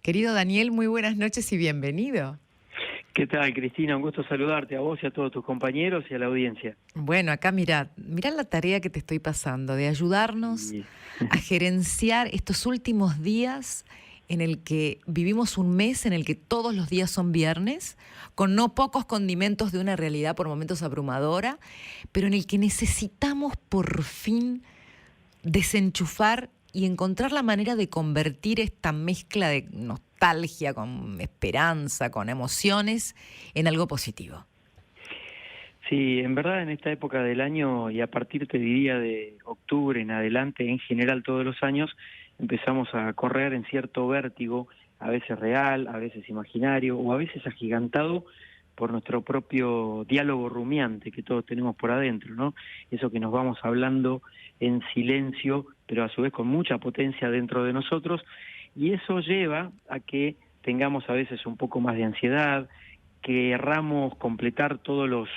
Querido Daniel, muy buenas noches y bienvenido. ¿Qué tal, Cristina? Un gusto saludarte a vos y a todos tus compañeros y a la audiencia. Bueno, acá mirá la tarea que te estoy pasando, de ayudarnos Y a gerenciar estos últimos días en el que vivimos un mes en el que todos los días son viernes, con no pocos condimentos de una realidad por momentos abrumadora, pero en el que necesitamos por fin desenchufar y encontrar la manera de convertir esta mezcla de nostalgia con esperanza, con emociones, en algo positivo. sí, en verdad en esta época del año y a partir, te diría, de octubre en adelante, en general todos los años, empezamos a correr en cierto vértigo, a veces real, a veces imaginario o a veces agigantado por nuestro propio diálogo rumiante que todos tenemos por adentro, ¿no? Eso que nos vamos hablando en silencio, pero a su vez con mucha potencia dentro de nosotros, y eso lleva a que tengamos a veces un poco más de ansiedad, que querramos completar todos los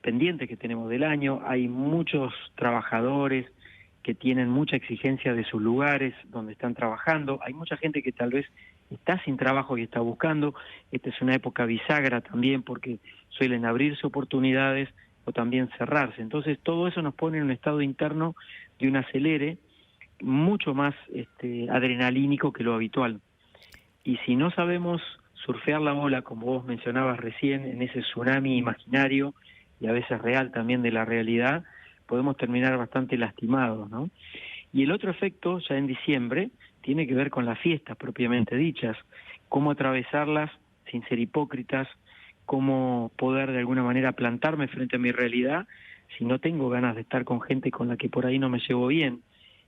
pendientes que tenemos del año. Hay muchos trabajadores que tienen mucha exigencia de sus lugares donde están trabajando. Hay mucha gente que tal vez está sin trabajo y está buscando. Esta es una época bisagra también porque suelen abrirse oportunidades o también cerrarse. Entonces todo eso nos pone en un estado interno de un acelere mucho más adrenalínico que lo habitual. Y si no sabemos surfear la ola, como vos mencionabas recién, en ese tsunami imaginario y a veces real también de la realidad, podemos terminar bastante lastimados, ¿no? Y el otro efecto, ya en diciembre, tiene que ver con las fiestas propiamente dichas, cómo atravesarlas sin ser hipócritas, cómo poder de alguna manera plantarme frente a mi realidad si no tengo ganas de estar con gente con la que por ahí no me llevo bien.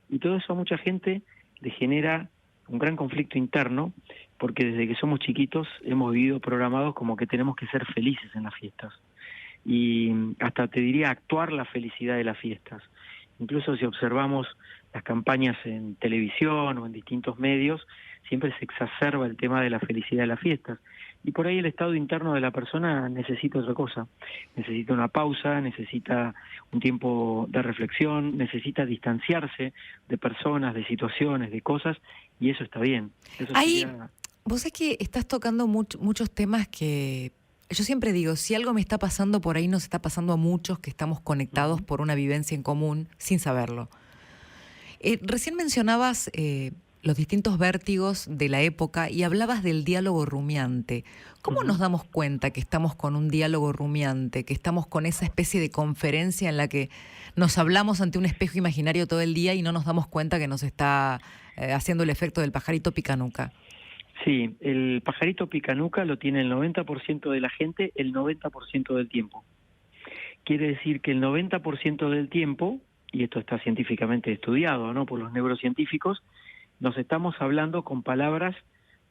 Y todo eso a mucha gente le genera un gran conflicto interno, porque desde que somos chiquitos hemos vivido programados como que tenemos que ser felices en las fiestas. Y hasta te diría actuar la felicidad de las fiestas. Incluso si observamos las campañas en televisión o en distintos medios, siempre se exacerba el tema de la felicidad de las fiestas. Y por ahí el estado interno de la persona necesita otra cosa. Necesita una pausa, necesita un tiempo de reflexión, necesita distanciarse de personas, de situaciones, de cosas, y eso está bien. Eso Ahí, sería... vos sabés que estás tocando muchos temas que yo siempre digo, si algo me está pasando por ahí, nos está pasando a muchos que estamos conectados Ujú. por una vivencia en común sin saberlo. Recién mencionabas los distintos vértigos de la época y hablabas del diálogo rumiante. ¿Cómo nos Ujú. damos cuenta que estamos con un diálogo rumiante, que estamos con esa especie de conferencia en la que nos hablamos ante un espejo imaginario todo el día y no nos damos cuenta que nos está haciendo el efecto del pajarito picanuca? Sí, el pajarito picanuca lo tiene el 90% de la gente el 90% del tiempo. Quiere decir que el 90% del tiempo, y esto está científicamente estudiado, ¿no?, por los neurocientíficos, nos estamos hablando con palabras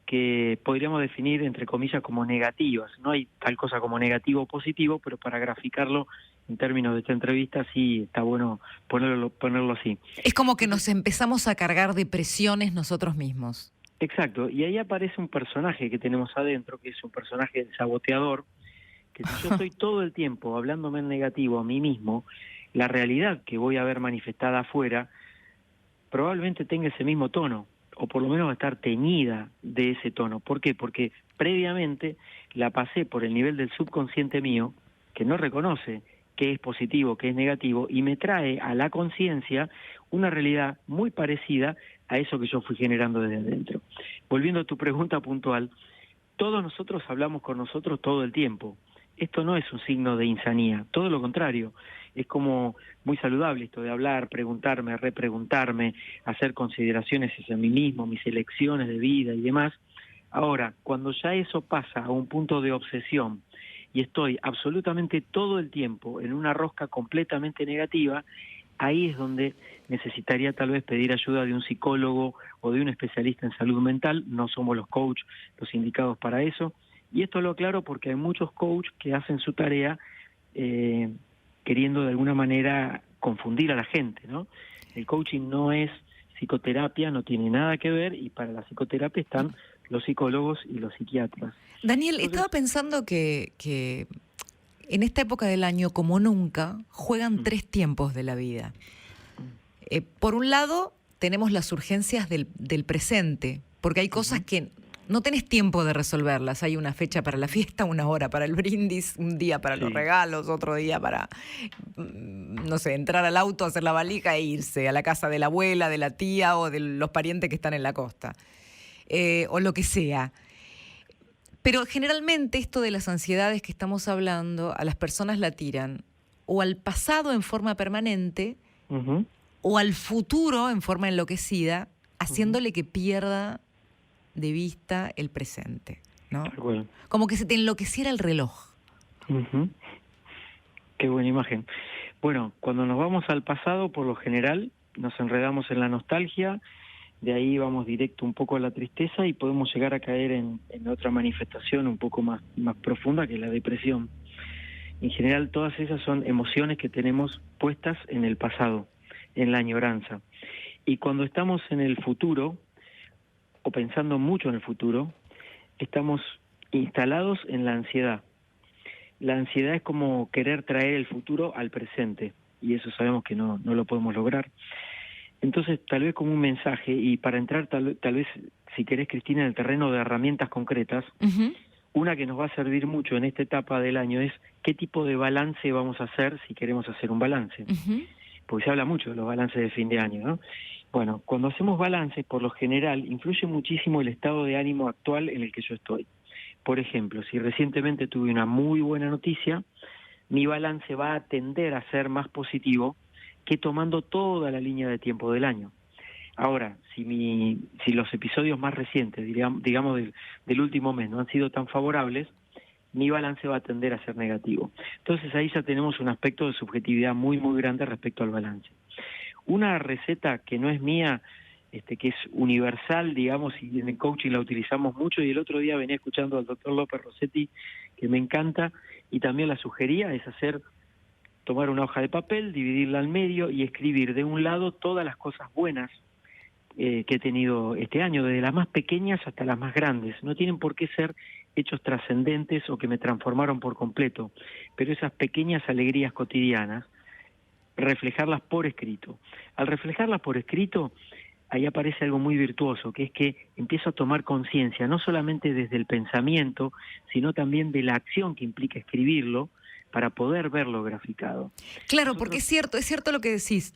que podríamos definir, entre comillas, como negativas. No hay tal cosa como negativo o positivo, pero para graficarlo en términos de esta entrevista sí está bueno ponerlo así. Es como que Entonces, nos empezamos a cargar de presiones nosotros mismos. exacto, y ahí aparece un personaje que tenemos adentro, que es un personaje saboteador, que si yo estoy todo el tiempo hablándome en negativo a mí mismo, la realidad que voy a ver manifestada afuera probablemente tenga ese mismo tono, o por lo menos va a estar teñida de ese tono. ¿Por qué? Porque previamente la pasé por el nivel del subconsciente mío, que no reconoce qué es positivo, qué es negativo, y me trae a la conciencia una realidad muy parecida a eso que yo fui generando desde adentro. Volviendo a tu pregunta puntual, todos nosotros hablamos con nosotros todo el tiempo. Esto no es un signo de insanía, todo lo contrario. Es como muy saludable esto de hablar, preguntarme, repreguntarme, hacer consideraciones hacia mí mismo, mis elecciones de vida y demás. Ahora, cuando ya eso pasa a un punto de obsesión y estoy absolutamente todo el tiempo en una rosca completamente negativa, ahí es donde necesitaría tal vez pedir ayuda de un psicólogo o de un especialista en salud mental. No somos los coaches los indicados para eso. Y esto lo aclaro porque hay muchos coaches que hacen su tarea queriendo de alguna manera confundir a la gente, ¿no? El coaching no es psicoterapia, no tiene nada que ver, y para la psicoterapia están los psicólogos y los psiquiatras. Daniel, Entonces, estaba pensando que en esta época del año, como nunca, juegan tres tiempos de la vida. Por un lado, tenemos las urgencias del presente, porque hay cosas que no tenés tiempo de resolverlas. Hay una fecha para la fiesta, una hora para el brindis, un día para los Sí, regalos, otro día para, no sé, entrar al auto, hacer la valija e irse a la casa de la abuela, de la tía o de los parientes que están en la costa, o lo que sea. Pero generalmente esto de las ansiedades que estamos hablando, a las personas la tiran o al pasado en forma permanente ujú, o al futuro en forma enloquecida, ujú, haciéndole que pierda de vista el presente, ¿no? tal cual. Como que se te enloqueciera el reloj. Ujú. Qué buena imagen. Bueno, cuando nos vamos al pasado, por lo general, nos enredamos en la nostalgia, de ahí vamos directo un poco a la tristeza y podemos llegar a caer en otra manifestación un poco más profunda, que es la depresión. En general, todas esas son emociones que tenemos puestas en el pasado, en la añoranza. Y cuando estamos en el futuro, o pensando mucho en el futuro, estamos instalados en la ansiedad. La ansiedad es como querer traer el futuro al presente, y eso sabemos que no lo podemos lograr. Entonces, tal vez como un mensaje, y para entrar tal vez, si querés, Cristina, en el terreno de herramientas concretas, Ujú, una que nos va a servir mucho en esta etapa del año es qué tipo de balance vamos a hacer si queremos hacer un balance. ujú. Porque se habla mucho de los balances de fin de año, ¿no? Bueno, cuando hacemos balances, por lo general, influye muchísimo el estado de ánimo actual en el que yo estoy. Por ejemplo, si recientemente tuve una muy buena noticia, mi balance va a tender a ser más positivo que tomando toda la línea de tiempo del año. Ahora, si los episodios más recientes, digamos del último mes, no han sido tan favorables, mi balance va a tender a ser negativo. Entonces ahí ya tenemos un aspecto de subjetividad muy grande respecto al balance. Una receta que no es mía, que es universal, digamos, y en el coaching la utilizamos mucho, y el otro día venía escuchando al doctor López Rossetti, que me encanta, y también la sugería, es tomar una hoja de papel, dividirla al medio y escribir de un lado todas las cosas buenas que he tenido este año, desde las más pequeñas hasta las más grandes. No tienen por qué ser hechos trascendentes o que me transformaron por completo, pero esas pequeñas alegrías cotidianas, reflejarlas por escrito. Al reflejarlas por escrito, ahí aparece algo muy virtuoso, que es que empiezo a tomar conciencia, no solamente desde el pensamiento, sino también de la acción que implica escribirlo, para poder verlo graficado. Claro, porque Nosotros, es cierto lo que decís.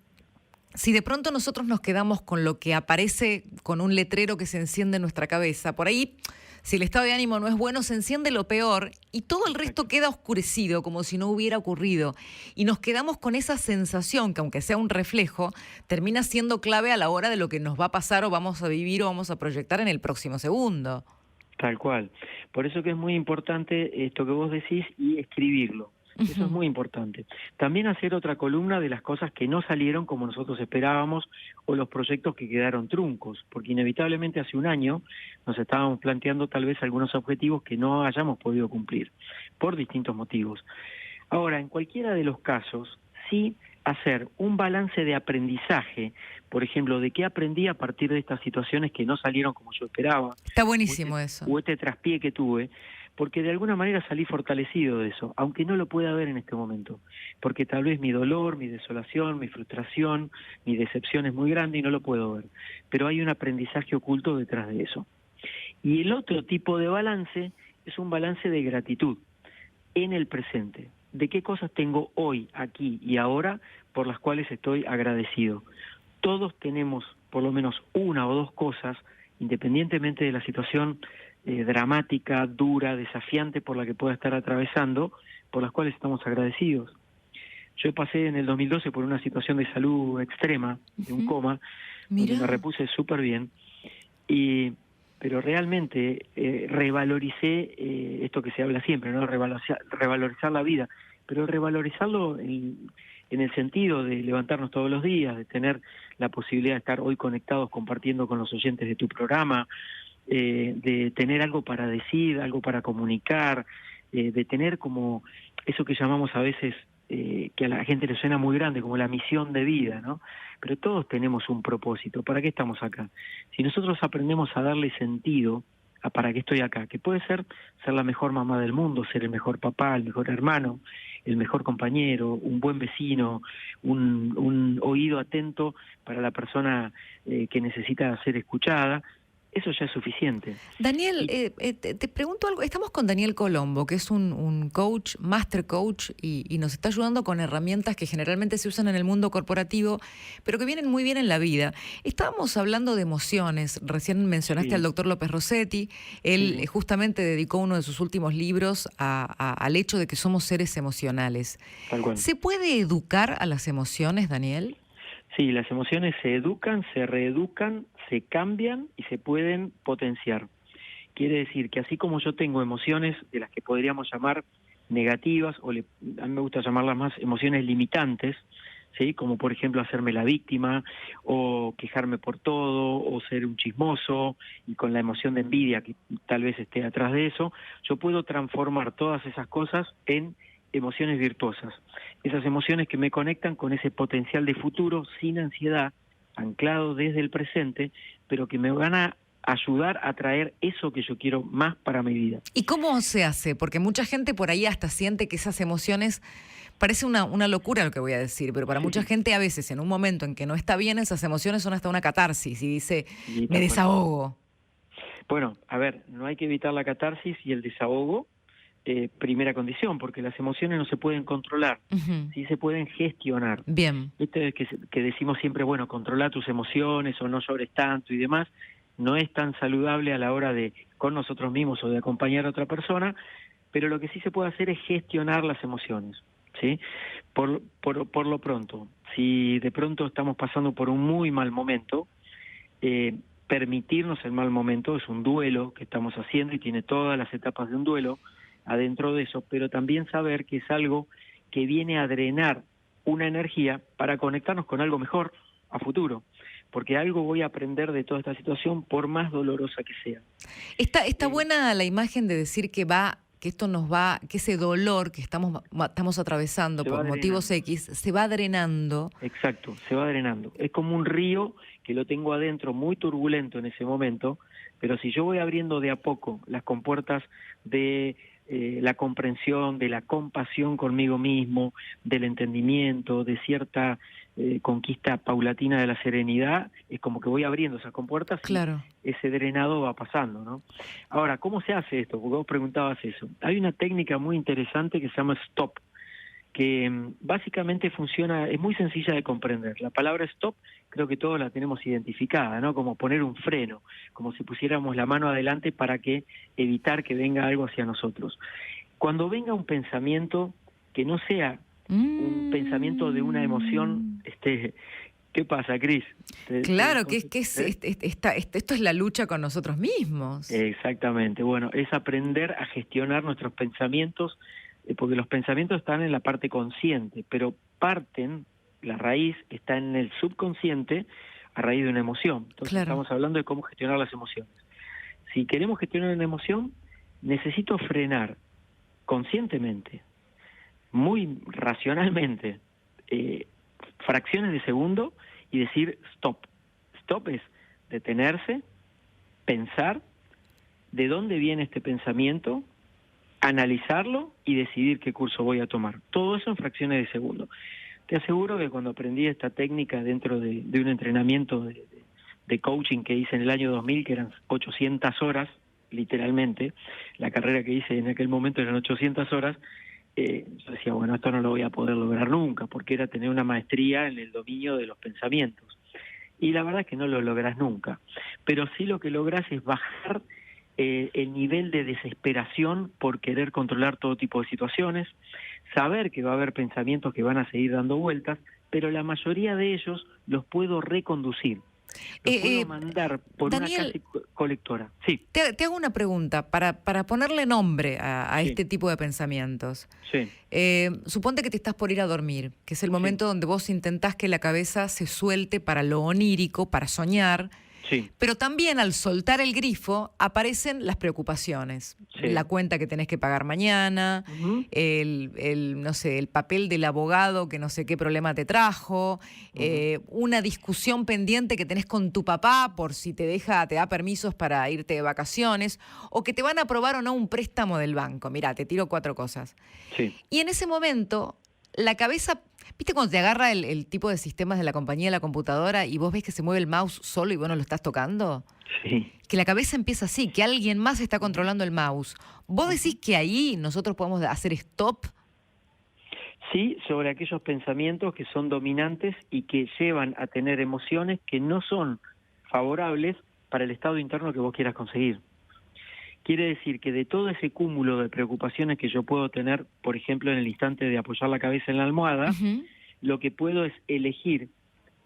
Si de pronto nosotros nos quedamos con lo que aparece con un letrero que se enciende en nuestra cabeza, por ahí, si el estado de ánimo no es bueno, se enciende lo peor y todo el resto exacto, queda oscurecido, como si no hubiera ocurrido. Y nos quedamos con esa sensación que, aunque sea un reflejo, termina siendo clave a la hora de lo que nos va a pasar o vamos a vivir o vamos a proyectar en el próximo segundo. tal cual. Por eso que es muy importante esto que vos decís y escribirlo. Eso es Ujú. muy importante. También hacer otra columna de las cosas que no salieron como nosotros esperábamos o los proyectos que quedaron truncos, porque inevitablemente hace un año nos estábamos planteando tal vez algunos objetivos que no hayamos podido cumplir por distintos motivos. Ahora, en cualquiera de los casos, sí hacer un balance de aprendizaje, por ejemplo, de qué aprendí a partir de estas situaciones que no salieron como yo esperaba, Está o buenísimo eso. o este traspié que tuve, porque de alguna manera salí fortalecido de eso, aunque no lo pueda ver en este momento, porque tal vez mi dolor, mi desolación, mi frustración, mi decepción es muy grande y no lo puedo ver, pero hay un aprendizaje oculto detrás de eso. Y el otro tipo de balance es un balance de gratitud en el presente. ¿De qué cosas tengo hoy, aquí y ahora por las cuales estoy agradecido? Todos tenemos por lo menos una o dos cosas, independientemente de la situación dramática, dura, desafiante por la que pueda estar atravesando, por las cuales estamos agradecidos. Yo pasé en el 2012 por una situación de salud extrema, de un Ujú. coma, donde me Mirá. repuse súper bien, y pero realmente revaloricé esto que se habla siempre, ¿no? Revalorizar la vida, pero revalorizarlo en el sentido de levantarnos todos los días, de tener la posibilidad de estar hoy conectados compartiendo con los oyentes de tu programa, de tener algo para decir, algo para comunicar, de tener como eso que llamamos a veces, que a la gente le suena muy grande, como la misión de vida, ¿no? Pero todos tenemos un propósito. ¿Para qué estamos acá? Si nosotros aprendemos a darle sentido a para qué estoy acá, que puede ser la mejor mamá del mundo, ser el mejor papá, el mejor hermano, el mejor compañero, un buen vecino, un oído atento para la persona que necesita ser escuchada, eso ya es suficiente. Daniel, te pregunto algo. Estamos con Daniel Colombo, que es un coach, master coach, y nos está ayudando con herramientas que generalmente se usan en el mundo corporativo, pero que vienen muy bien en la vida. Estábamos hablando de emociones. Recién mencionaste al doctor López Rossetti. Él justamente dedicó uno de sus últimos libros al hecho de que somos seres emocionales. Tal cual. ¿Se puede educar a las emociones, Daniel? Sí, las emociones se educan, se reeducan, se cambian y se pueden potenciar. Quiere decir que así como yo tengo emociones de las que podríamos llamar negativas, a mí me gusta llamarlas más emociones limitantes, ¿sí? Como por ejemplo hacerme la víctima, o quejarme por todo, o ser un chismoso, y con la emoción de envidia que tal vez esté atrás de eso, yo puedo transformar todas esas cosas en emociones virtuosas. Esas emociones que me conectan con ese potencial de futuro sin ansiedad, anclado desde el presente, pero que me van a ayudar a traer eso que yo quiero más para mi vida. ¿Y cómo se hace? Porque mucha gente por ahí hasta siente que esas emociones, parece una locura lo que voy a decir, pero para mucha gente a veces en un momento en que no está bien, esas emociones son hasta una catarsis y dice, me desahogo. Bueno, a ver, no hay que evitar la catarsis y el desahogo, primera condición, porque las emociones no se pueden controlar, sí se pueden gestionar. Bien. Esto es que decimos siempre, bueno, controla tus emociones o no llores tanto y demás, no es tan saludable a la hora de con nosotros mismos o de acompañar a otra persona, pero lo que sí se puede hacer es gestionar las emociones, ¿sí? Por lo pronto, si de pronto estamos pasando por un muy mal momento, permitirnos el mal momento es un duelo que estamos haciendo y tiene todas las etapas de un duelo adentro de eso, pero también saber que es algo que viene a drenar una energía para conectarnos con algo mejor a futuro, porque algo voy a aprender de toda esta situación por más dolorosa que sea. Está buena la imagen de decir que esto nos va, que ese dolor que estamos atravesando por motivos X se va drenando. Exacto, se va drenando. Es como un río que lo tengo adentro muy turbulento en ese momento, pero si yo voy abriendo de a poco las compuertas de la comprensión, de la compasión conmigo mismo, del entendimiento, de cierta conquista paulatina de la serenidad, es como que voy abriendo esas compuertas claro. Y ese drenado va pasando, ¿no? Ahora, ¿cómo se hace esto? Porque vos preguntabas eso. Hay una técnica muy interesante que se llama stop, que básicamente funciona, es muy sencilla de comprender. La palabra stop creo que todos la tenemos identificada, ¿no? Como poner un freno, como si pusiéramos la mano adelante para evitar que venga algo hacia nosotros. Cuando venga un pensamiento que no sea un pensamiento de una emoción, ¿qué pasa, Cris? Claro, esto es la lucha con nosotros mismos. Exactamente, bueno, es aprender a gestionar nuestros pensamientos, porque los pensamientos están en la parte consciente, pero la raíz está en el subconsciente a raíz de una emoción. Entonces estamos hablando de cómo gestionar las emociones. Si queremos gestionar una emoción, necesito frenar conscientemente, muy racionalmente, fracciones de segundo y decir stop. Stop es detenerse, pensar de dónde viene este pensamiento, analizarlo y decidir qué curso voy a tomar. Todo eso en fracciones de segundo. Te aseguro que cuando aprendí esta técnica dentro de un entrenamiento de coaching que hice en el año 2000, que eran 800 horas, literalmente, la carrera que hice en aquel momento eran 800 horas, yo decía, bueno, esto no lo voy a poder lograr nunca, porque era tener una maestría en el dominio de los pensamientos. Y la verdad es que no lo logras nunca, pero sí lo que logras es bajar el nivel de desesperación por querer controlar todo tipo de situaciones, saber que va a haber pensamientos que van a seguir dando vueltas, pero la mayoría de ellos los puedo reconducir. Los puedo mandar por Daniel, una casa colectora. Sí. Te hago una pregunta para ponerle nombre a este tipo de pensamientos. Sí. Suponte que te estás por ir a dormir, que es el momento donde vos intentás que la cabeza se suelte para lo onírico, para soñar. Sí. Pero también al soltar el grifo aparecen las preocupaciones. Sí. La cuenta que tenés que pagar mañana, no sé, el papel del abogado que no sé qué problema te trajo, una discusión pendiente que tenés con tu papá por si te da permisos para irte de vacaciones, o que te van a aprobar o no un préstamo del banco. Mirá, te tiro 4 cosas. Sí. Y en ese momento, la cabeza... ¿Viste cuando te agarra el tipo de sistemas de la compañía de la computadora y vos ves que se mueve el mouse solo y vos no lo estás tocando? Sí. Que la cabeza empieza así, que alguien más está controlando el mouse. ¿Vos decís que ahí nosotros podemos hacer stop? Sí, sobre aquellos pensamientos que son dominantes y que llevan a tener emociones que no son favorables para el estado interno que vos quieras conseguir. Quiere decir que de todo ese cúmulo de preocupaciones que yo puedo tener, por ejemplo, en el instante de apoyar la cabeza en la almohada, lo que puedo es elegir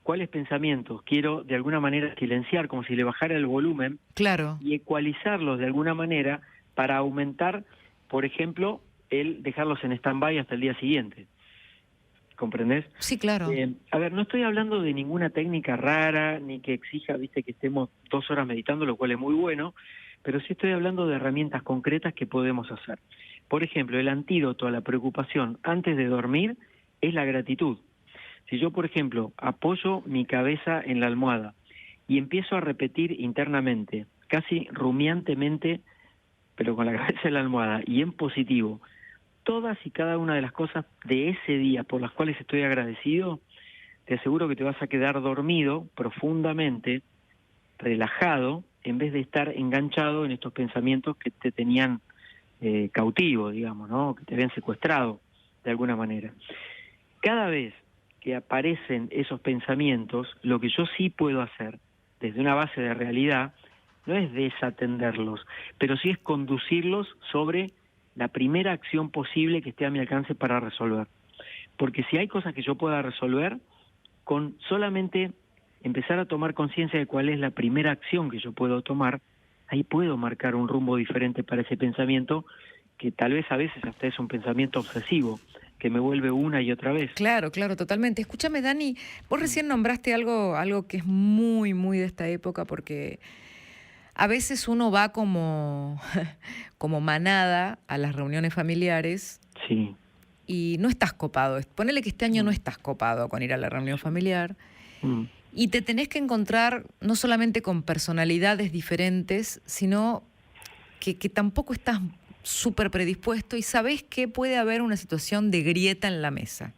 cuáles pensamientos quiero de alguna manera silenciar, como si le bajara el volumen, Claro. y ecualizarlos de alguna manera para aumentar, por ejemplo, el dejarlos en stand-by hasta el día siguiente. ¿Comprendés? Sí, claro. A ver, no estoy hablando de ninguna técnica rara, ni que exija, viste, que estemos 2 horas meditando, lo cual es muy bueno, pero sí estoy hablando de herramientas concretas que podemos hacer. Por ejemplo, el antídoto a la preocupación antes de dormir es la gratitud. Si yo, por ejemplo, apoyo mi cabeza en la almohada y empiezo a repetir internamente, casi rumiantemente, pero con la cabeza en la almohada y en positivo, todas y cada una de las cosas de ese día por las cuales estoy agradecido, te aseguro que te vas a quedar dormido profundamente, relajado, en vez de estar enganchado en estos pensamientos que te tenían cautivo, digamos, ¿no? Que te habían secuestrado de alguna manera. Cada vez que aparecen esos pensamientos, lo que yo sí puedo hacer desde una base de realidad no es desatenderlos, pero sí es conducirlos sobre la primera acción posible que esté a mi alcance para resolver. Porque si hay cosas que yo pueda resolver, con solamente empezar a tomar conciencia de cuál es la primera acción que yo puedo tomar, ahí puedo marcar un rumbo diferente para ese pensamiento, que tal vez a veces hasta es un pensamiento obsesivo, que me vuelve una y otra vez. Claro, claro, totalmente. Escúchame, Dani, vos recién nombraste algo que es muy, muy de esta época, porque a veces uno va como, como manada a las reuniones familiares Sí. y no estás copado. Ponele que este año no estás copado con ir a la reunión familiar y te tenés que encontrar no solamente con personalidades diferentes, sino que tampoco estás súper predispuesto y sabés que puede haber una situación de grieta en la mesa.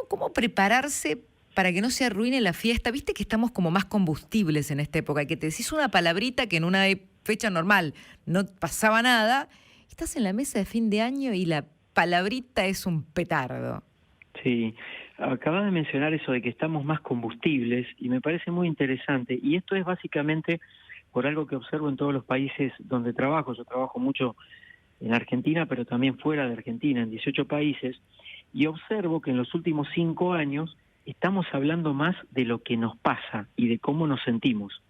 ¿Cómo prepararse para que no se arruine la fiesta? Viste que estamos como más combustibles en esta época, que te decís una palabrita que en una fecha normal no pasaba nada, estás en la mesa de fin de año y la palabrita es un petardo. Sí, acabas de mencionar eso de que estamos más combustibles y me parece muy interesante, y esto es básicamente por algo que observo en todos los países donde trabajo. Yo trabajo mucho en Argentina, pero también fuera de Argentina, en 18 países, y observo que en los últimos 5 años estamos hablando más de lo que nos pasa y de cómo nos sentimos.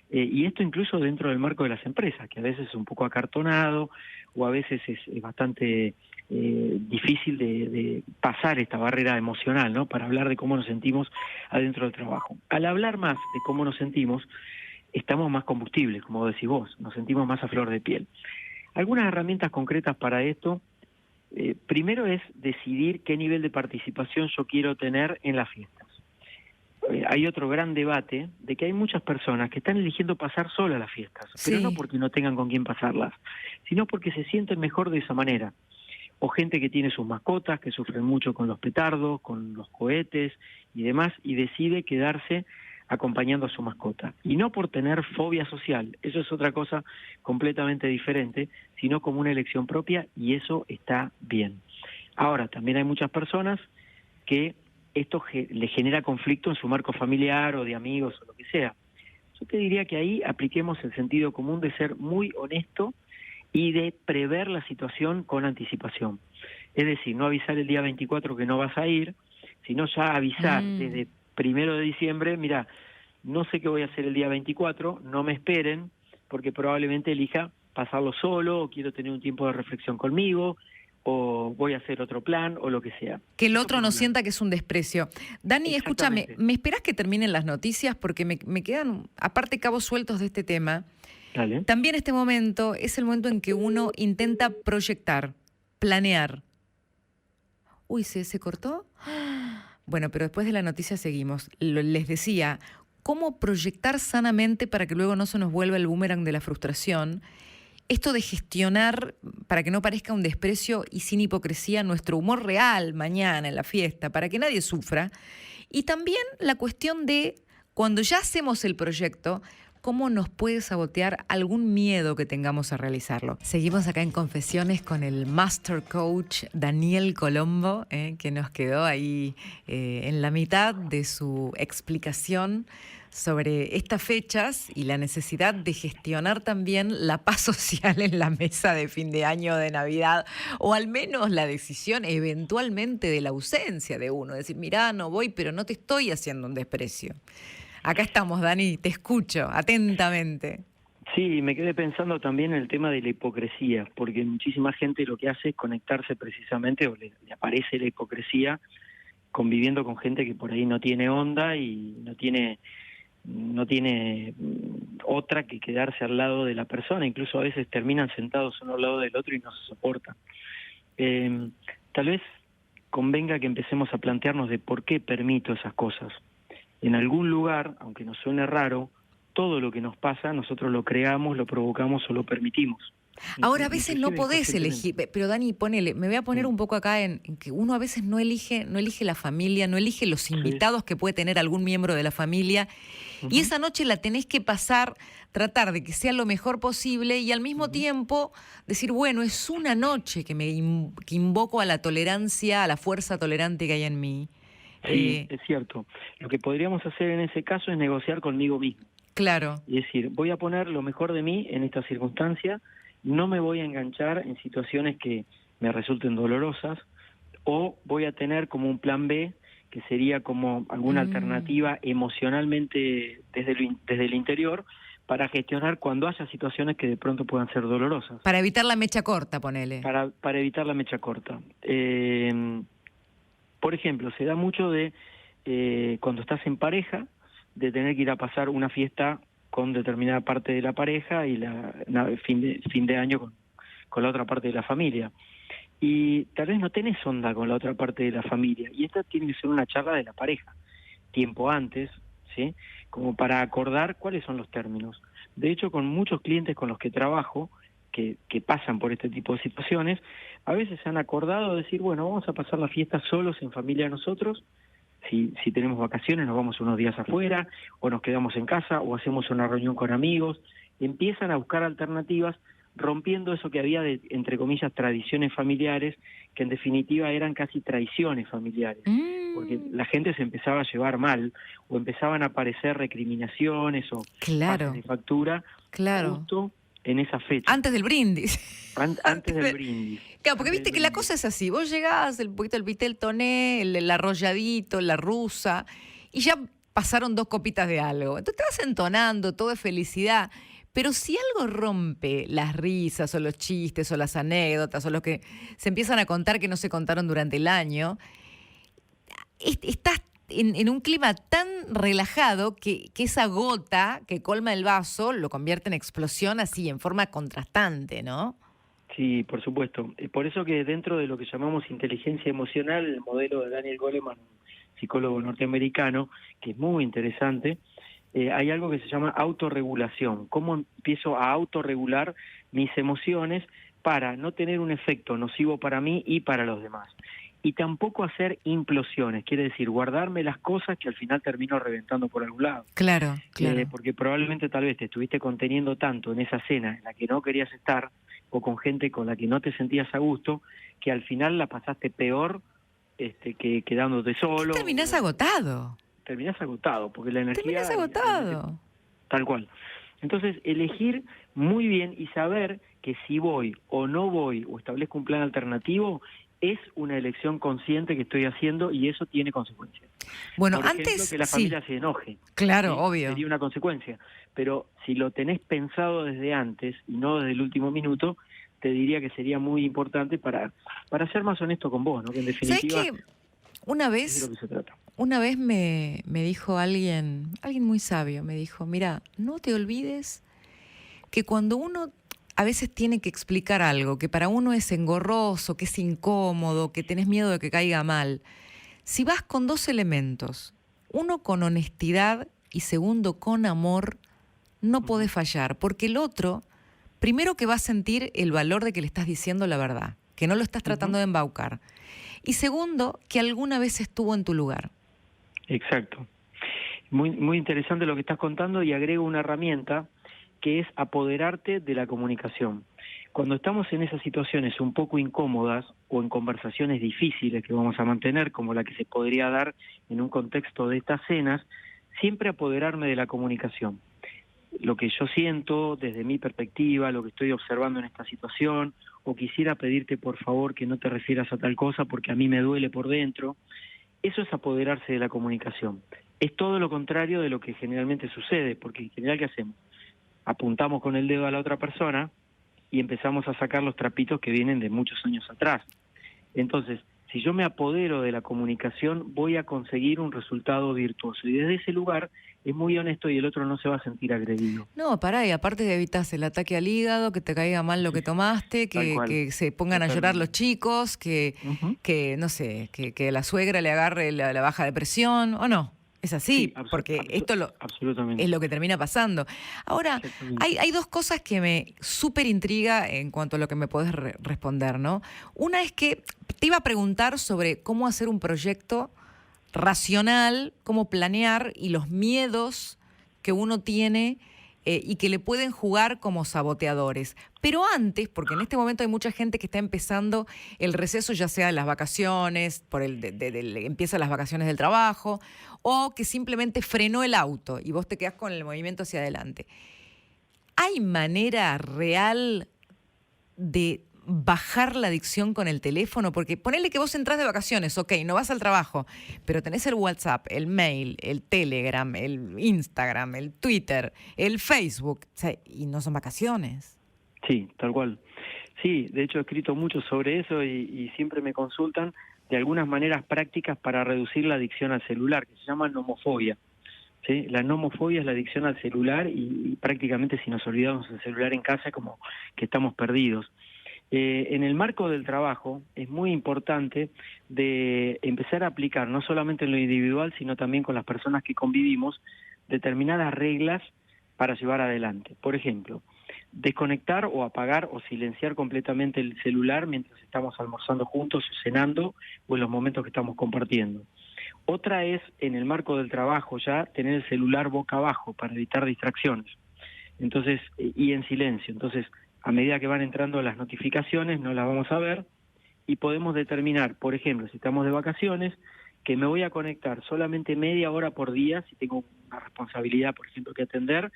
Y esto incluso dentro del marco de las empresas, que a veces es un poco acartonado o a veces es bastante difícil de pasar esta barrera emocional, ¿no? Para hablar de cómo nos sentimos adentro del trabajo. Al hablar más de cómo nos sentimos, estamos más combustibles, como decís vos, nos sentimos más a flor de piel. Algunas herramientas concretas para esto, primero es decidir qué nivel de participación yo quiero tener en las fiestas. Hay otro gran debate de que hay muchas personas que están eligiendo pasar solas las fiestas, Sí. pero no porque no tengan con quién pasarlas, sino porque se sienten mejor de esa manera. O gente que tiene sus mascotas, que sufren mucho con los petardos, con los cohetes y demás, y decide quedarse acompañando a su mascota. Y no por tener fobia social, eso es otra cosa completamente diferente, sino como una elección propia, y eso está bien. Ahora, también hay muchas personas que esto le genera conflicto en su marco familiar o de amigos o lo que sea. Yo te diría que ahí apliquemos el sentido común de ser muy honesto y de prever la situación con anticipación. Es decir, no avisar el día 24 que no vas a ir, sino ya avisar desde 1 de diciembre, mira, no sé qué voy a hacer el día 24, no me esperen, porque probablemente elija pasarlo solo, o quiero tener un tiempo de reflexión conmigo, o voy a hacer otro plan, o lo que sea. Que el otro no sienta que es un desprecio. Dani, escúchame, ¿me esperás que terminen las noticias? Porque me quedan, aparte, cabos sueltos de este tema. Dale. También este momento es el momento en que uno intenta proyectar, planear. Uy, ¿se cortó? Bueno, pero después de la noticia seguimos. Les decía, ¿cómo proyectar sanamente para que luego no se nos vuelva el boomerang de la frustración? Esto de gestionar, para que no parezca un desprecio y sin hipocresía, nuestro humor real mañana en la fiesta, para que nadie sufra. Y también la cuestión de Cuando ya hacemos el proyecto, ¿cómo nos puede sabotear algún miedo que tengamos a realizarlo? Seguimos acá en Confesiones con el Master Coach Daniel Colombo, que nos quedó ahí en la mitad de su explicación sobre estas fechas y la necesidad de gestionar también la paz social en la mesa de fin de año, de Navidad, o al menos la decisión eventualmente de la ausencia de uno. Decir, mirá, no voy, pero no te estoy haciendo un desprecio. Acá estamos, Dani, te escucho atentamente. Sí, me quedé pensando también en el tema de la hipocresía, porque muchísima gente lo que hace es conectarse precisamente, o le aparece la hipocresía, conviviendo con gente que por ahí no tiene onda y no tiene otra que quedarse al lado de la persona. Incluso a veces terminan sentados uno al lado del otro y no se soportan. Tal vez convenga que empecemos a plantearnos de por qué permito esas cosas. En algún lugar, aunque nos suene raro, todo lo que nos pasa nosotros lo creamos, lo provocamos o lo permitimos. Ahora, a veces no podés elegir, pero Dani, ponele, me voy a poner un poco acá en que uno a veces no elige la familia, no elige los invitados que puede tener algún miembro de la familia, y esa noche la tenés que pasar, tratar de que sea lo mejor posible y al mismo tiempo decir, bueno, es una noche que que invoco a la tolerancia, a la fuerza tolerante que hay en mí. Sí, es cierto. Lo que podríamos hacer en ese caso es negociar conmigo mismo. Claro. Y decir, voy a poner lo mejor de mí en esta circunstancia, no me voy a enganchar en situaciones que me resulten dolorosas, o voy a tener como un plan B, que sería como alguna alternativa emocionalmente desde el interior, para gestionar cuando haya situaciones que de pronto puedan ser dolorosas. Para evitar la mecha corta, ponele. Para evitar la mecha corta. Por ejemplo, se da mucho de cuando estás en pareja, de tener que ir a pasar una fiesta con determinada parte de la pareja y fin de año con la otra parte de la familia. Y tal vez no tenés onda con la otra parte de la familia. Y esta tiene que ser una charla de la pareja, tiempo antes, ¿sí? Como para acordar cuáles son los términos. De hecho, con muchos clientes con los que trabajo, que pasan por este tipo de situaciones, a veces se han acordado de decir, bueno, vamos a pasar la fiesta solos en familia nosotros. Si tenemos vacaciones nos vamos unos días afuera, o nos quedamos en casa, o hacemos una reunión con amigos. Empiezan a buscar alternativas, rompiendo eso que había de, entre comillas, tradiciones familiares, que en definitiva eran casi traiciones familiares, porque la gente se empezaba a llevar mal, o empezaban a aparecer recriminaciones o pases de factura, justo en esa fecha. Antes del brindis. Antes del brindis. Claro, porque viste que la cosa es así. Vos llegás, el poquito el vitel toné, el arrolladito, la rusa, y ya pasaron 2 copitas de algo. Entonces te vas entonando, todo es felicidad. Pero si algo rompe las risas o los chistes o las anécdotas o los que se empiezan a contar que no se contaron durante el año, estás en un clima tan relajado que esa gota que colma el vaso lo convierte en explosión así, en forma contrastante, ¿no? Sí, por supuesto. Por eso que dentro de lo que llamamos inteligencia emocional, el modelo de Daniel Goleman, psicólogo norteamericano, que es muy interesante, hay algo que se llama autorregulación. ¿Cómo empiezo a autorregular mis emociones para no tener un efecto nocivo para mí y para los demás? Y tampoco hacer implosiones, quiere decir guardarme las cosas que al final termino reventando por algún lado. Claro, claro. Porque probablemente tal vez te estuviste conteniendo tanto en esa cena en la que no querías estar, o con gente con la que no te sentías a gusto, que al final la pasaste peor que quedándote solo. Terminás agotado. Terminás agotado, porque la energía... Terminás agotado. Tal cual. Entonces, elegir muy bien y saber que si voy o no voy, o establezco un plan alternativo, es una elección consciente que estoy haciendo y eso tiene consecuencias. Bueno, por ejemplo, antes que la familia se enoje. Claro, ¿sí? obvio. Sería una consecuencia. Pero si lo tenés pensado desde antes y no desde el último minuto, te diría que sería muy importante para ser más honesto con vos, ¿no? Que en definitiva... ¿Sabés qué? Una vez, es de lo que se trata. Una vez me dijo alguien muy sabio, me dijo, mira, no te olvides que cuando uno a veces tiene que explicar algo que para uno es engorroso, que es incómodo, que tenés miedo de que caiga mal, si vas con 2 elementos, uno con honestidad y segundo con amor, no podés fallar, porque el otro, primero que va a sentir el valor de que le estás diciendo la verdad, que no lo estás tratando de embaucar, y segundo, que alguna vez estuvo en tu lugar. Exacto. Muy, muy interesante lo que estás contando y agrego una herramienta que es apoderarte de la comunicación. Cuando estamos en esas situaciones un poco incómodas o en conversaciones difíciles que vamos a mantener, como la que se podría dar en un contexto de estas cenas, siempre apoderarme de la comunicación. Lo que yo siento desde mi perspectiva, lo que estoy observando en esta situación, o quisiera pedirte por favor que no te refieras a tal cosa porque a mí me duele por dentro, eso es apoderarse de la comunicación. Es todo lo contrario de lo que generalmente sucede, porque en general, ¿qué hacemos? Apuntamos con el dedo a la otra persona y empezamos a sacar los trapitos que vienen de muchos años atrás. Entonces, si yo me apodero de la comunicación, voy a conseguir un resultado virtuoso. Y desde ese lugar es muy honesto y el otro no se va a sentir agredido. No, pará, y aparte evitas el ataque al hígado, que te caiga mal lo que tomaste, Tal cual. que se pongan a llorar los chicos, que no sé, que la suegra le agarre la baja depresión, ¿o no? Es así, Sí, porque esto absolutamente. es lo que termina pasando. Ahora, Exactamente. hay dos cosas que me súper intriga en cuanto a lo que me podés responder, ¿no? Una es que te iba a preguntar sobre cómo hacer un proyecto racional, cómo planear y los miedos que uno tiene y que le pueden jugar como saboteadores. Pero antes, porque en este momento hay mucha gente que está empezando el receso, ya sea las vacaciones, empiezan las vacaciones del trabajo, o que simplemente frenó el auto y vos te quedás con el movimiento hacia adelante. ¿Hay manera real de bajar la adicción con el teléfono? Porque ponele que vos entrás de vacaciones, ok, no vas al trabajo, pero tenés el WhatsApp, el mail, el Telegram, el Instagram, el Twitter, el Facebook, o sea, y no son vacaciones. Sí, tal cual. Sí, de hecho he escrito mucho sobre eso y siempre me consultan de algunas maneras prácticas para reducir la adicción al celular, que se llama nomofobia. ¿Sí? La nomofobia es la adicción al celular y prácticamente si nos olvidamos del celular en casa como que estamos perdidos. En el marco del trabajo es muy importante de empezar a aplicar, no solamente en lo individual, sino también con las personas que convivimos, determinadas reglas para llevar adelante. Por ejemplo, desconectar o apagar o silenciar completamente el celular mientras estamos almorzando juntos o cenando o en los momentos que estamos compartiendo. Otra es, en el marco del trabajo ya, tener el celular boca abajo para evitar distracciones. Entonces, y en silencio. Entonces, a medida que van entrando las notificaciones, no las vamos a ver y podemos determinar, por ejemplo, si estamos de vacaciones, que me voy a conectar solamente media hora por día, si tengo una responsabilidad, por ejemplo, que atender,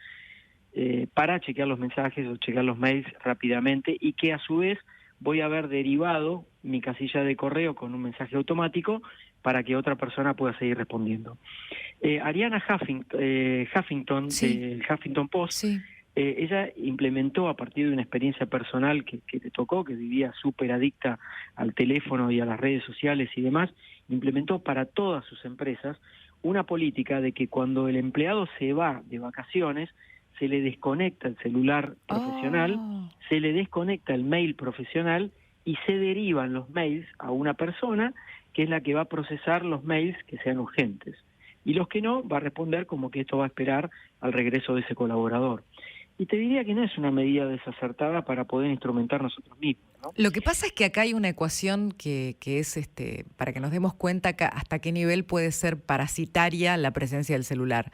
para chequear los mensajes o chequear los mails rápidamente y que a su vez voy a ver derivado mi casilla de correo con un mensaje automático para que otra persona pueda seguir respondiendo. Arianna Huffington, Sí. del Huffington Post, Sí. ella implementó a partir de una experiencia personal que le tocó, que vivía súper adicta al teléfono y a las redes sociales y demás, implementó para todas sus empresas una política de que cuando el empleado se va de vacaciones, se le desconecta el celular profesional, se le desconecta el mail profesional y se derivan los mails a una persona que es la que va a procesar los mails que sean urgentes. Y los que no, va a responder como que esto va a esperar al regreso de ese colaborador. Y te diría que no es una medida desacertada para poder instrumentar nosotros mismos, ¿no? Lo que pasa es que acá hay una ecuación que es para que nos demos cuenta hasta qué nivel puede ser parasitaria la presencia del celular.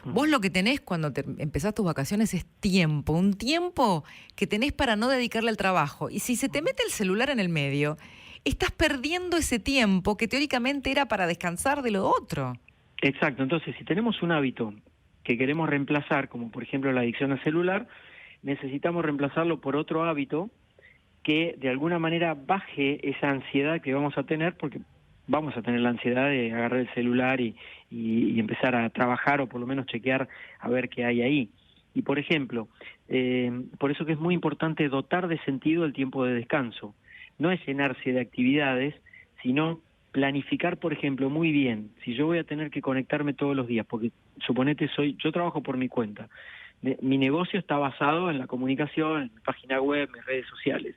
Vos lo que tenés cuando empezás tus vacaciones es tiempo, un tiempo que tenés para no dedicarle al trabajo. Y si se te mete el celular en el medio, estás perdiendo ese tiempo que teóricamente era para descansar de lo otro. Exacto, entonces si tenemos un hábito que queremos reemplazar, como por ejemplo la adicción al celular, necesitamos reemplazarlo por otro hábito que de alguna manera baje esa ansiedad que vamos a tener, porque vamos a tener la ansiedad de agarrar el celular y empezar a trabajar o por lo menos chequear a ver qué hay ahí. Y por ejemplo, por eso que es muy importante dotar de sentido el tiempo de descanso. No es llenarse de actividades, sino planificar, por ejemplo, muy bien, si yo voy a tener que conectarme todos los días, porque suponete yo trabajo por mi cuenta, mi negocio está basado en la comunicación, en mi página web, mis redes sociales.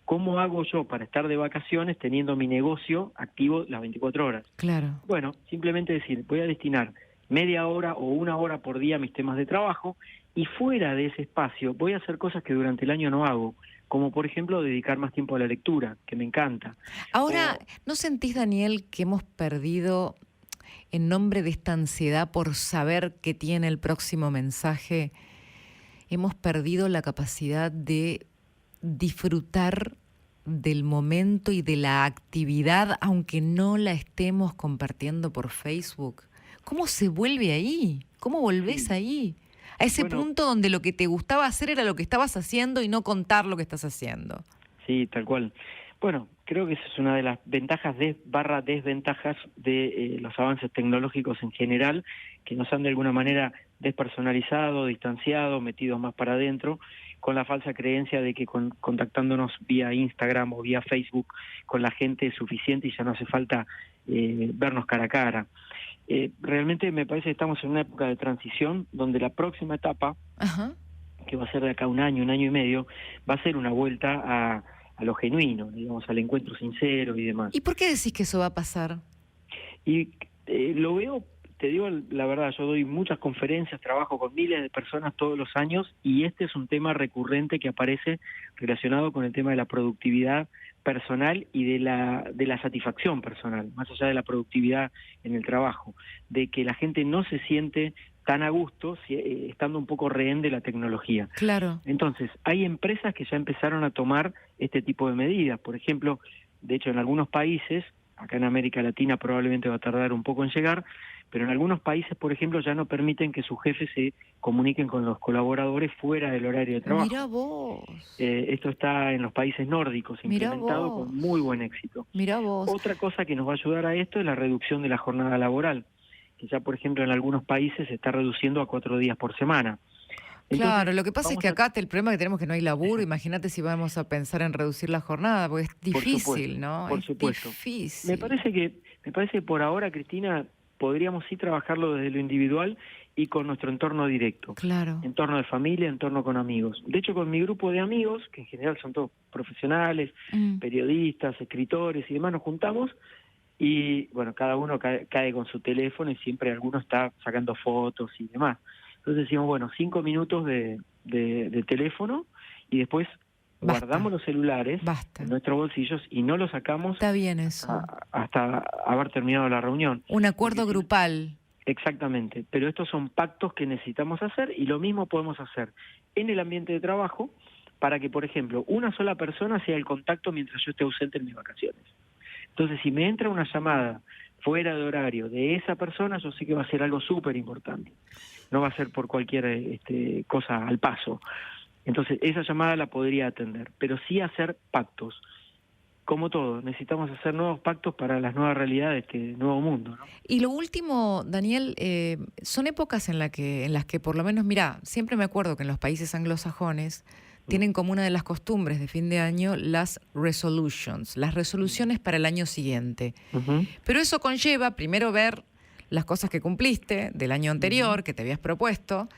¿Cómo hago yo para estar de vacaciones teniendo mi negocio activo las 24 horas? Claro. Bueno, simplemente decir, voy a destinar media hora o una hora por día a mis temas de trabajo y fuera de ese espacio voy a hacer cosas que durante el año no hago, como por ejemplo dedicar más tiempo a la lectura, que me encanta. Ahora, ¿no sentís, Daniel, que hemos perdido en nombre de esta ansiedad por saber qué tiene el próximo mensaje, hemos perdido la capacidad de disfrutar del momento y de la actividad, aunque no la estemos compartiendo por Facebook. ¿Cómo se vuelve ahí? ¿Cómo volvés ahí? A ese punto donde lo que te gustaba hacer era lo que estabas haciendo y no contar lo que estás haciendo. Sí, tal cual. Bueno, creo que esa es una de las ventajas desventajas de los avances tecnológicos en general, que nos han de alguna manera despersonalizado, distanciado, metido más para adentro, con la falsa creencia de que contactándonos vía Instagram o vía Facebook con la gente es suficiente y ya no hace falta vernos cara a cara. Realmente me parece que estamos en una época de transición donde la próxima etapa, Ajá. que va a ser de acá un año y medio, va a ser una vuelta a lo genuino, digamos, al encuentro sincero y demás. ¿Y por qué decís que eso va a pasar? Y lo veo, te digo la verdad, yo doy muchas conferencias, trabajo con miles de personas todos los años y este es un tema recurrente que aparece relacionado con el tema de la productividad personal y de la satisfacción personal, más allá de la productividad en el trabajo, de que la gente no se siente tan a gusto estando un poco rehén de la tecnología. Claro. Entonces, hay empresas que ya empezaron a tomar este tipo de medidas. Por ejemplo, de hecho, en algunos países, acá en América Latina probablemente va a tardar un poco en llegar, pero en algunos países, por ejemplo, ya no permiten que sus jefes se comuniquen con los colaboradores fuera del horario de trabajo. Mirá vos. Esto está en los países nórdicos, implementado con muy buen éxito. Mirá vos. Otra cosa que nos va a ayudar a esto es la reducción de la jornada laboral, que ya, por ejemplo, en algunos países se está reduciendo a 4 días por semana. Entonces, claro, lo que pasa es que acá el problema que tenemos es que no hay laburo. Imagínate si vamos a pensar en reducir la jornada, porque es difícil, ¿no? Por supuesto. Difícil. Me parece que por ahora, Cristina, podríamos sí trabajarlo desde lo individual y con nuestro entorno directo. Claro. Entorno de familia, entorno con amigos. De hecho, con mi grupo de amigos, que en general son todos profesionales, periodistas, escritores y demás, nos juntamos y, bueno, cada uno cae con su teléfono y siempre alguno está sacando fotos y demás. Entonces decimos, bueno, 5 minutos de teléfono y después guardamos los celulares en nuestros bolsillos y no los sacamos. Está bien eso. Hasta haber terminado la reunión. Un acuerdo grupal. Exactamente, pero estos son pactos que necesitamos hacer y lo mismo podemos hacer en el ambiente de trabajo para que, por ejemplo, una sola persona sea el contacto mientras yo esté ausente en mis vacaciones. Entonces, si me entra una llamada fuera de horario de esa persona, yo sé que va a ser algo súper importante. No va a ser por cualquier cosa al paso. Entonces, esa llamada la podría atender, pero sí hacer pactos. Como todo, necesitamos hacer nuevos pactos para las nuevas realidades de este nuevo mundo, ¿no? Y lo último, Daniel, son épocas en las que por lo menos, mirá, siempre me acuerdo que en los países anglosajones tienen como una de las costumbres de fin de año las resolutions, las resoluciones para el año siguiente. Pero eso conlleva primero ver las cosas que cumpliste del año anterior, que te habías propuesto,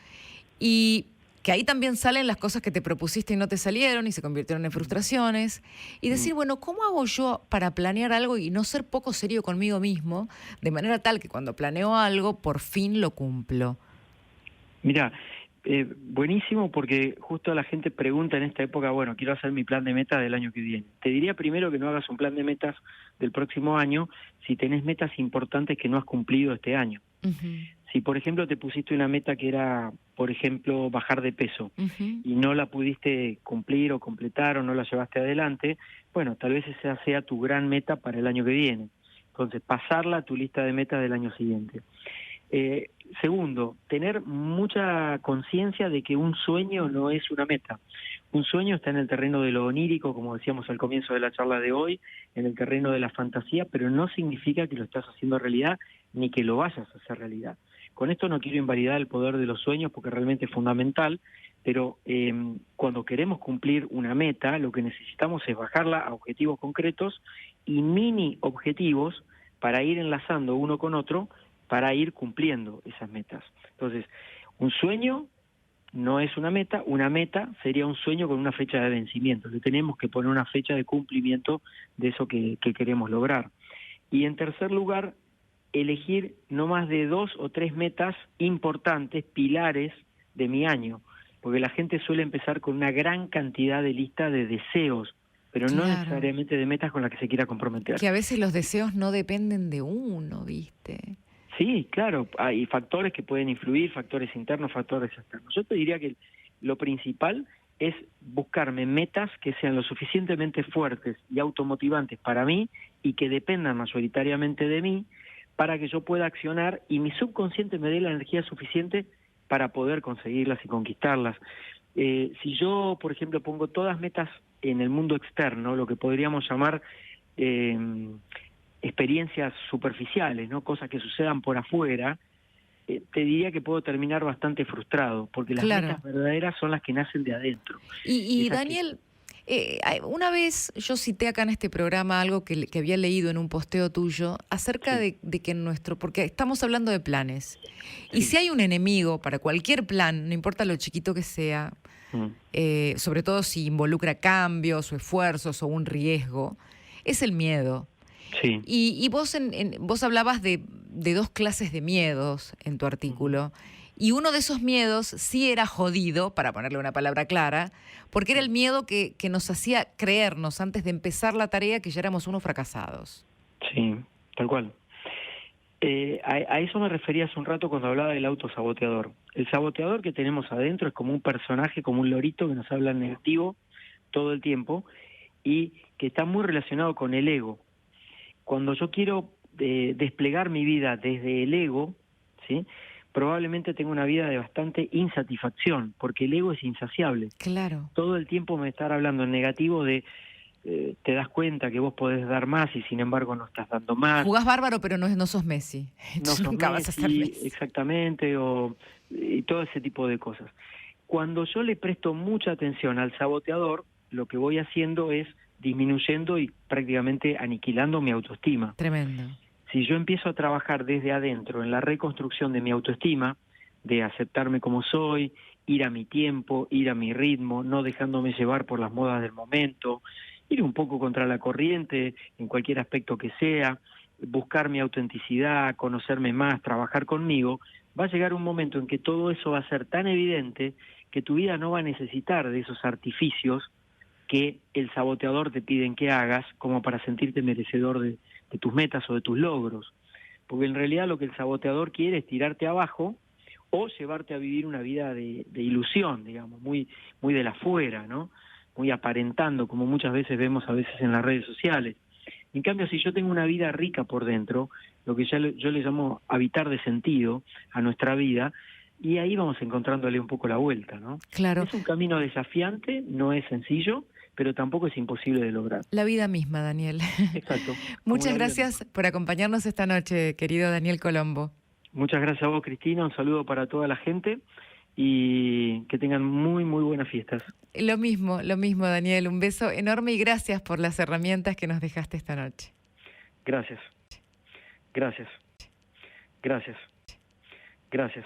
y que ahí también salen las cosas que te propusiste y no te salieron y se convirtieron en frustraciones. Y decir, bueno, ¿cómo hago yo para planear algo y no ser poco serio conmigo mismo, de manera tal que cuando planeo algo, por fin lo cumplo? Mira, buenísimo, porque justo la gente pregunta en esta época, bueno, quiero hacer mi plan de metas del año que viene. Te diría primero que no hagas un plan de metas del próximo año si tenés metas importantes que no has cumplido este año. Si, por ejemplo, te pusiste una meta que era, por ejemplo, bajar de peso y no la pudiste cumplir o completar o no la llevaste adelante, bueno, tal vez esa sea tu gran meta para el año que viene. Entonces, pasarla a tu lista de metas del año siguiente. Segundo, tener mucha conciencia de que un sueño no es una meta. Un sueño está en el terreno de lo onírico, como decíamos al comienzo de la charla de hoy, en el terreno de la fantasía, pero no significa que lo estás haciendo realidad ni que lo vayas a hacer realidad. Con esto no quiero invalidar el poder de los sueños porque realmente es fundamental, pero cuando queremos cumplir una meta, lo que necesitamos es bajarla a objetivos concretos y mini objetivos para ir enlazando uno con otro, para ir cumpliendo esas metas. Entonces, un sueño no es una meta sería un sueño con una fecha de vencimiento. Le tenemos que poner una fecha de cumplimiento de eso que queremos lograr. Y en tercer lugar, elegir no más de 2 o 3 metas importantes, pilares de mi año, porque la gente suele empezar con una gran cantidad de lista de deseos, pero no necesariamente de metas con las que se quiera comprometer. Que a veces los deseos no dependen de uno, ¿viste? Sí, claro, hay factores que pueden influir, factores internos, factores externos. Yo te diría que lo principal es buscarme metas que sean lo suficientemente fuertes y automotivantes para mí y que dependan mayoritariamente de mí para que yo pueda accionar y mi subconsciente me dé la energía suficiente para poder conseguirlas y conquistarlas. Si yo, por ejemplo, pongo todas metas en el mundo externo, lo que podríamos llamar experiencias superficiales, ¿no? Cosas que sucedan por afuera, te diría que puedo terminar bastante frustrado, porque las Claro. metas verdaderas son las que nacen de adentro. Y Esas que, Daniel, una vez yo cité acá en este programa algo que había leído en un posteo tuyo acerca sí, de que porque estamos hablando de planes, y sí, si hay un enemigo para cualquier plan, no importa lo chiquito que sea, mm, sobre todo si involucra cambios o esfuerzos o un riesgo, es el miedo. sí, Y vos, vos hablabas de dos clases de miedos en tu ujú, artículo. Y uno de esos miedos sí era jodido, para ponerle una palabra clara, porque era el miedo que nos hacía creernos antes de empezar la tarea que ya éramos unos fracasados. sí, tal cual. A eso me refería hace un rato cuando hablaba del autosaboteador. El saboteador que tenemos adentro es como un personaje, como un lorito que nos habla en negativo todo el tiempo y que está muy relacionado con el ego. Cuando yo quiero desplegar mi vida desde el ego, ¿sí? Probablemente tengo una vida de bastante insatisfacción, porque el ego es insaciable. Claro. Todo el tiempo me estar hablando en negativo de te das cuenta que vos podés dar más y sin embargo no estás dando más, Jugás bárbaro, pero no sos Messi. no Entonces sos nunca vas a ser Messi, Messi. exactamente, y todo ese tipo de cosas. Cuando yo le presto mucha atención al saboteador, lo que voy haciendo es disminuyendo y prácticamente aniquilando mi autoestima. Tremendo. Si yo empiezo a trabajar desde adentro en la reconstrucción de mi autoestima, de aceptarme como soy, ir a mi tiempo, ir a mi ritmo, no dejándome llevar por las modas del momento, ir un poco contra la corriente en cualquier aspecto que sea, buscar mi autenticidad, conocerme más, trabajar conmigo, va a llegar un momento en que todo eso va a ser tan evidente que tu vida no va a necesitar de esos artificios que el saboteador te piden que hagas como para sentirte merecedor de tus metas o de tus logros. Porque en realidad lo que el saboteador quiere es tirarte abajo o llevarte a vivir una vida de ilusión, digamos, muy de la afuera, ¿no? Muy aparentando, como muchas veces vemos a veces en las redes sociales. En cambio, si yo tengo una vida rica por dentro, lo que yo le llamo habitar de sentido a nuestra vida, y ahí vamos encontrándole un poco la vuelta, ¿no? Claro. Es un camino desafiante, no es sencillo, pero tampoco es imposible de lograr. La vida misma, Daniel. Exacto, como Muchas la vida misma. gracias por acompañarnos esta noche, querido Daniel Colombo. Muchas gracias a vos, Cristina, un saludo para toda la gente y que tengan muy, muy buenas fiestas. Lo mismo, Daniel. Un beso enorme y gracias por las herramientas que nos dejaste esta noche. Gracias, gracias, gracias, gracias.